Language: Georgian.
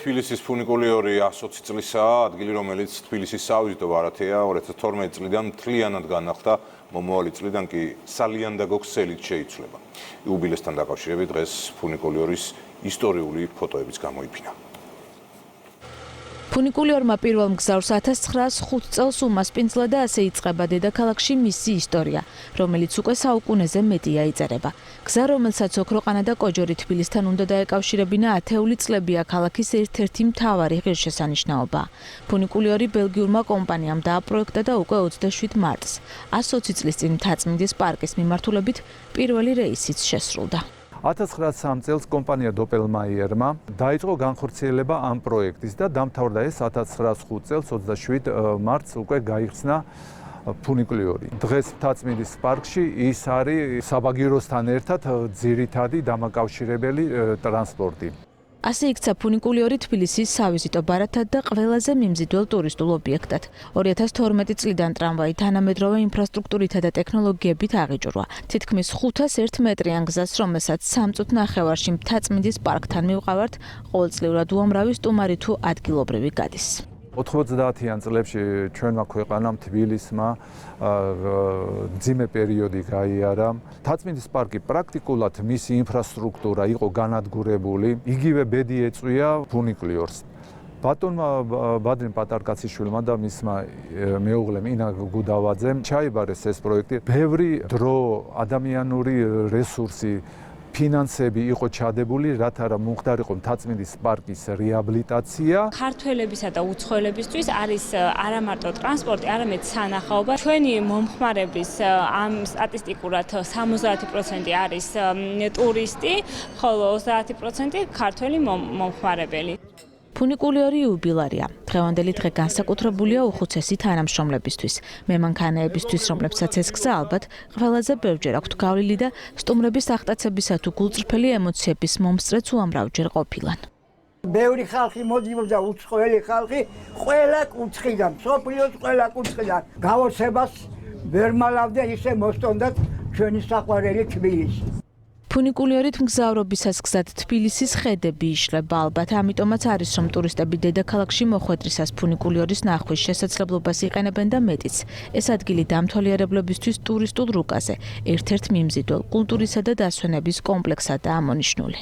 თბილისის ფუნიკულიორი 120 წლისაა, ადგილი რომელიც თბილისის სავიზიტო ვარათია 2012 წლიდან მთლიანად განახლდა, მომავალი წლიდან კი სალიანდაგო ქსელით შეიცვლება. იუბილესთან დაკავშირებით დღეს ფუნიკულიორის ისტორიული ფოტოებიც გამოიფინა. ფუნიკულიორმა პირველ მგზავრს 1905 წელს უმასპინძლა და ასე იწყება დედაქალაქში მისი ისტორია, რომელიც უკვე საუკუნეზე მეტია იწერება. გზა, რომელსაც ოქროყანა და კოჯორი თბილისთან უნდა დაეკავშირებინა, ათეული წლებია ქალაქის ერთ-ერთი მთავარი ღირსშესანიშნაობაა. ფუნიკულიორი ბელგიურმა კომპანიამ დააპროექტა და უკვე 27 მარტს, 120 წლის წინ მთაწმინდის პარკის მიმართულებით პირველი რეისიც შესრულდა. 1903 წელს კომპანია დოპელმაიერმა დაიწყო განხორციელება ამ პროექტის და დამთავრდა ეს 1905 წელს 27 მარტს უკვე გაიხსნა ფუნიკულიორი. დღეს მთაწმინდის პარკში ის არის საბაგიროსთან ერთად ძირითადი დამაკავშირებელი ტრანსპორტი. ასე იქცა ფუნიკულიორი თბილისის სავიზიტო ბარათად და ყველაზე მიმზიდველ ტურისტულ ობიექტად. 2012 წლიდან ტრამვაი თანამედროვე ინფრასტრუქტურითა და ტექნოლოგიებით აღიჭურვა. თითქმის 501 მეტრიან გზას, რომელსაც 3 წუთ ნახევარში მთაწმინდის პარკთან მივყავართ, ყოველწლიურად უამრავი სტუმარი თუ ადგილობრივი გადის. 90-იან წლებში ჩვენმა ქვეყანამ თბილისმა მძიმე პერიოდი გაიარა. მთაწმინდის პარკი პრაქტიკულად მისი ინფრასტრუქტურა იყო განადგურებული. იგივე ბედი ეწვია ფუნიკულიორს. ბატონმა ბადრინ პატარკაციშვილმა და მისმა მეუღლემ ინა გუდავაძემ ჩაიბარეს ეს პროექტი. ბევრი დრო, ადამიანური რესურსი, ფინანსები იყო ჩადებული, რათა მომხდარიყო მთაწმინდის პარკის რეაბილიტაცია. ქართველებისა და უცხოელებისთვის არის არა მარტო ტრანსპორტი, არამედ სანახაობა. ჩვენი მომხმარების ამ სტატისტიკურად 70% არის ტურისტი, ხოლო 30% ქართველი მომხმარებელი. ფუნიკულიორი იუბილარია. დღევანდელი დღე განსაკუთრებულია უხუცესი თანამშრომლებისთვის, მემანქანეებისთვის, რომლებსაც ეს გზა ალბათ ყველაზე ბევრჯერ აქვთ გავლილი და სტუმრების აღტაცებისა თუ გულწრფელი ემოციების მომსწრეც უამრავჯერ ყოფილან. ბევრი ხალხი მოდიოდა, უცხოელი ხალხი, ყველა კუთხიდან, მსოფლიოს ყველა კუთხიდან გავოცებას ვერ მალავდა, ისე მოსტონდათ ჩვენი საყვარელი თბილისი. ფუნიკულიორით მგზავრობისას გზად თბილისის ხედები იშლება ალბათ, ამიტომაც არის რომ ტურისტები დედაქალაქში მოხვედრისას ფუნიკულიორის ნახვის შესაძლებლობას იყენებენ და მეტიც. ეს ადგილი დამთვალიერებლებისთვის ტურისტულ რუკაზე, ერთ-ერთ მიმზიდველ კულტურისა და დასვენების კომპლექსადაა ამონიშნული.